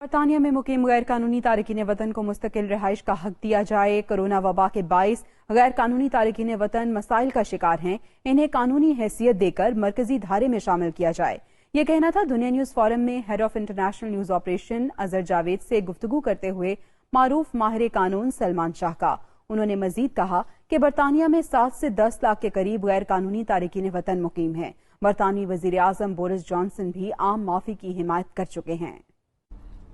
برطانیہ میں مقیم غیر قانونی تارکین وطن کو مستقل رہائش کا حق دیا جائے۔ کورونا وبا کے باعث غیر قانونی تارکین وطن مسائل کا شکار ہیں، انہیں قانونی حیثیت دے کر مرکزی دھارے میں شامل کیا جائے، یہ کہنا تھا دنیا نیوز فورم میں head of international news operation Azhar Javed سے گفتگو کرتے ہوئے معروف ماہر قانون سلمان شاہ کا۔ انہوں نے مزید کہا کہ برطانیہ میں 7 سے 10 لاکھ کے قریب غیر قانونی تارکین وطن مقیم ہیں۔ برطانوی وزیر اعظم بورس جانسن بھی عام معافی کی حمایت کر چکے ہیں۔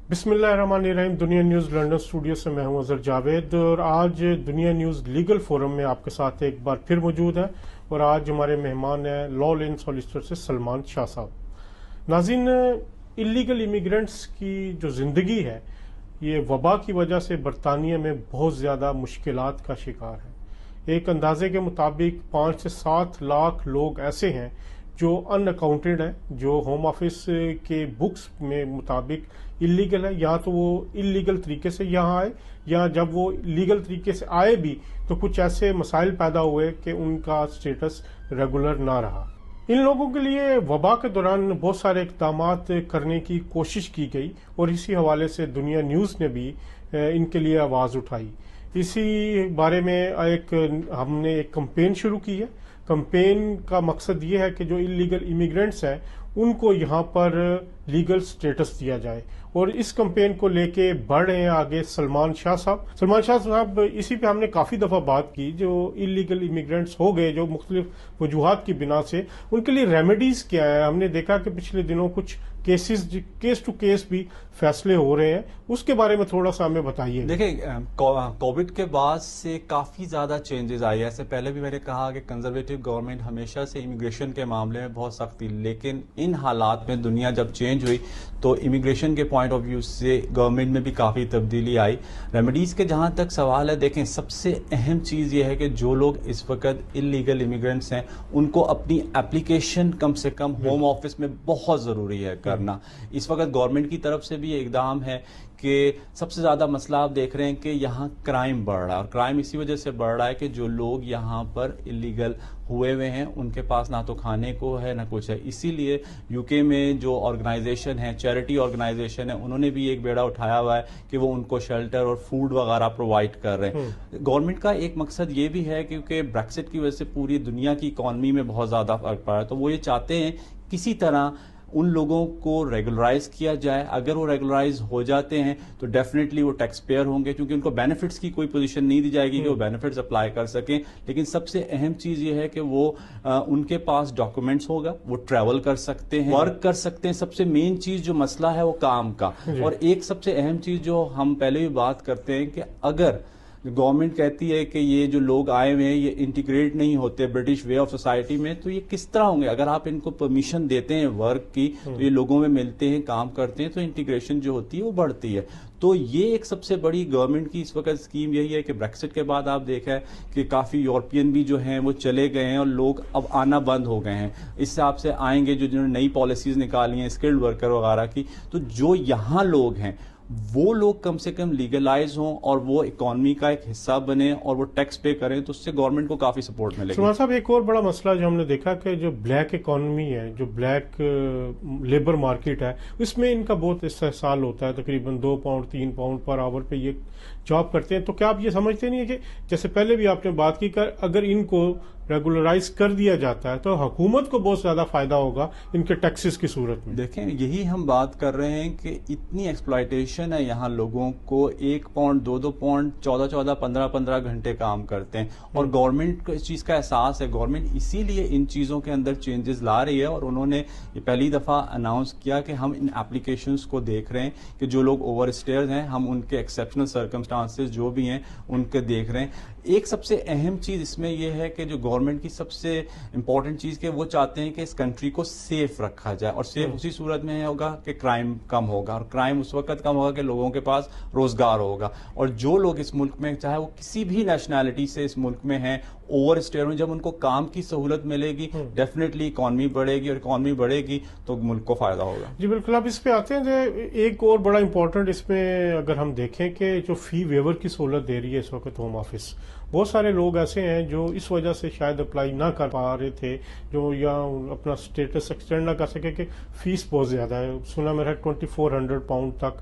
بسم اللہ الرحمن الرحیم۔ دنیا نیوز لنڈن اسٹوڈیو سے میں ہوں اظہر جاوید، اور آج دنیا نیوز لیگل فورم میں آپ کے ساتھ ایک بار پھر موجود ہے، اور آج ہمارے مہمان ہیں لا لین سالیسیٹر سے سلمان شاہ صاحب۔ ناظرین، انلیگل امیگرینٹس کی جو زندگی ہے یہ وبا کی وجہ سے برطانیہ میں بہت زیادہ مشکلات کا شکار ہے۔ ایک اندازے کے مطابق 5 سے 7 لاکھ لوگ ایسے ہیں جو ان اکاؤنٹڈ ہیں، جو ہوم آفس کے بکس میں مطابق انلیگل ہے، یا تو وہ انلیگل طریقے سے یہاں آئے، یا جب وہ لیگل طریقے سے آئے بھی تو کچھ ایسے مسائل پیدا ہوئے کہ ان کا سٹیٹس ریگولر نہ رہا۔ ان لوگوں کے لیے وبا کے دوران بہت سارے اقدامات کرنے کی کوشش کی گئی، اور اسی حوالے سے دنیا نیوز نے بھی ان کے لیے آواز اٹھائی۔ اسی بارے میں ہم نے ایک کمپین شروع کی ہے۔ کمپین کا مقصد یہ ہے کہ جو انلیگل امیگرینٹس ہیں ان کو یہاں پر لیگل سٹیٹس دیا جائے، اور اس کمپین کو لے کے بڑھ رہے ہیں آگے سلمان شاہ صاحب۔ سلمان شاہ صاحب، اسی پہ ہم نے کافی دفعہ بات کی، جو انلیگل امیگرینٹس ہو گئے جو مختلف وجوہات کی بنا سے، ان کے لیے ریمیڈیز کیا ہے؟ ہم نے دیکھا کہ پچھلے دنوں کچھ کیس ٹو کیس بھی فیصلے ہو رہے ہیں، اس کے بارے میں تھوڑا سا ہمیں بتائیے۔ دیکھیں، کووڈ کے بعد سے کافی زیادہ چینجز آئی ہے۔ ایسے پہلے بھی میں نے کہا کہ کنزرویٹو گورنمنٹ ہمیشہ سے امیگریشن کے معاملے میں بہت سخت تھی، لیکن ان حالات میں دنیا جب چینج ہوئی تو امیگریشن کے پوائنٹ آف ویو سے گورنمنٹ میں بھی کافی تبدیلی آئی۔ ریمیڈیز کے جہاں تک سوال ہے، دیکھیں سب سے اہم چیز یہ ہے کہ جو لوگ اس وقت انلیگل امیگرینٹس ہیں ان کو اپنی اپلیکیشن کم سے کم ہوم آفس میں بہت ضروری ہے کرنا۔ اس وقت گورنمنٹ کی طرف سے بھی اقدام ہے کہ سب سے زیادہ مسئلہ آپ دیکھ رہے ہیں کہ یہاں کرائم بڑھ رہا ہے، اور کرائم اسی وجہ سے بڑھ رہا ہے کہ جو لوگ یہاں پر انلیگل ہوئے ہیں ان کے پاس نہ تو کھانے کو ہے نہ کچھ ہے۔ اسی لیے یو کے میں جو آرگنائزیشن ہے، چیریٹی آرگنائزیشن ہے، انہوں نے بھی ایک بیڑا اٹھایا ہوا ہے کہ وہ ان کو شیلٹر اور فوڈ وغیرہ پرووائڈ کر رہے ہیں۔ گورنمنٹ کا ایک مقصد یہ بھی ہے کیونکہ بریکسٹ کی وجہ سے پوری دنیا کی اکانومی میں بہت زیادہ فرق پڑا ہے، تو وہ یہ چاہتے ہیں کسی طرح ان لوگوں کو ریگولرائز کیا جائے۔ اگر وہ ریگولرائز ہو جاتے ہیں تو ڈیفینیٹلی وہ ٹیکس پیئر ہوں گے، کیونکہ ان کو بینیفٹس کی کوئی پوزیشن نہیں دی جائے گی کہ وہ بینیفٹس اپلائی کر سکیں۔ لیکن سب سے اہم چیز یہ ہے کہ وہ ان کے پاس ڈاکومنٹس ہوگا، وہ ٹریول کر سکتے ہیں، ورک کر سکتے ہیں۔ سب سے مین چیز جو مسئلہ ہے وہ کام کا، اور ایک سب سے اہم چیز جو ہم پہلے بھی بات کرتے ہیں کہ اگر گورنمنٹ کہتی ہے کہ یہ جو لوگ آئے ہوئے ہیں یہ انٹیگریٹ نہیں ہوتے برٹش وے آف سوسائٹی میں، تو یہ کس طرح ہوں گے؟ اگر آپ ان کو پرمیشن دیتے ہیں ورک کی تو یہ لوگوں میں ملتے ہیں، کام کرتے ہیں، تو انٹیگریشن جو ہوتی ہے وہ بڑھتی ہے۔ تو یہ ایک سب سے بڑی گورنمنٹ کی اس وقت اسکیم یہی ہے کہ بریکسٹ کے بعد آپ دیکھا ہے کہ کافی یورپین بھی جو ہیں وہ چلے گئے ہیں، اور لوگ اب آنا بند ہو گئے ہیں۔ اس حساب سے آئیں گے جنہوں نے نئی پالیسیز نکالی ہیں اسکلڈ ورکر وغیرہ کی، تو جو یہاں لوگ ہیں وہ لوگ کم سے کم لیگلائز ہوں اور وہ اکانومی کا ایک حصہ بنے اور وہ ٹیکس پے کریں، تو اس سے گورنمنٹ کو کافی سپورٹ ملے گا۔ سلمان صاحب، ایک اور بڑا مسئلہ جو ہم نے دیکھا کہ جو بلیک اکانومی ہے، جو بلیک لیبر مارکیٹ ہے، اس میں ان کا بہت استحصال ہوتا ہے، تقریباً 2 پاؤنڈ 3 پاؤنڈ پر آور پہ یہ جاب کرتے ہیں۔ تو کیا آپ یہ سمجھتے نہیں ہے کہ جیسے پہلے بھی آپ نے بات کی کہ اگر ان کو ریگولرائز کر دیا جاتا ہے تو حکومت کو بہت زیادہ فائدہ ہوگا ان کے ٹیکسز کی صورت میں؟ دیکھیں، یہی ہم بات کر رہے ہیں کہ اتنی ایکسپلائٹیشن ہے یہاں، لوگوں کو 1 پاؤنڈ 2 پاؤنڈ 14 15 گھنٹے کام کرتے ہیں، اور گورنمنٹ کو اس چیز کا احساس ہے۔ گورنمنٹ اسی لیے ان چیزوں کے اندر چینجز لا رہی ہے، اور انہوں نے یہ پہلی دفعہ اناؤنس کیا کہ ہم ان اپلیکیشنز کو دیکھ رہے ہیں کہ جو لوگ اوور اسٹیئرز ہیں ہم ان کے ایکسیپشنل سرکمسٹانسز جو بھی ہیں ان کے دیکھ رہے ہیں۔ ایک سب سے اہم چیز اس میں یہ ہے کہ جو گورنمنٹ کی سب سے امپورٹنٹ چیز کہ وہ چاہتے ہیں کہ اس کنٹری کو سیف رکھا جائے، اور سیف اسی صورت میں ہوگا کہ کرائم کم ہوگا، اور کرائم اس وقت کم ہوگا کہ لوگوں کے پاس روزگار ہوگا۔ اور جو لوگ اس ملک میں، چاہے وہ کسی بھی نیشنلٹی سے اس ملک میں ہیں، اوور اسٹیئر میں، جب ان کو کام کی سہولت ملے گی ڈیفینیٹلی اکانومی بڑھے گی، اور اکانومی بڑھے گی تو ملک کو فائدہ ہوگا۔ جی بالکل، اب اس پہ آتے ہیں کہ ایک اور بڑا امپورٹنٹ اس میں اگر ہم دیکھیں کہ جو فی ویور کی سہولت دے رہی ہے اس وقت ہوم آفس، بہت سارے لوگ ایسے ہیں جو اس وجہ سے شاید اپلائی نہ کر پا رہے تھے، جو یا اپنا سٹیٹس ایکسٹینڈ نہ کر سکے کہ فیس بہت زیادہ ہے۔ سنا میرا 2400 پاؤنڈ تک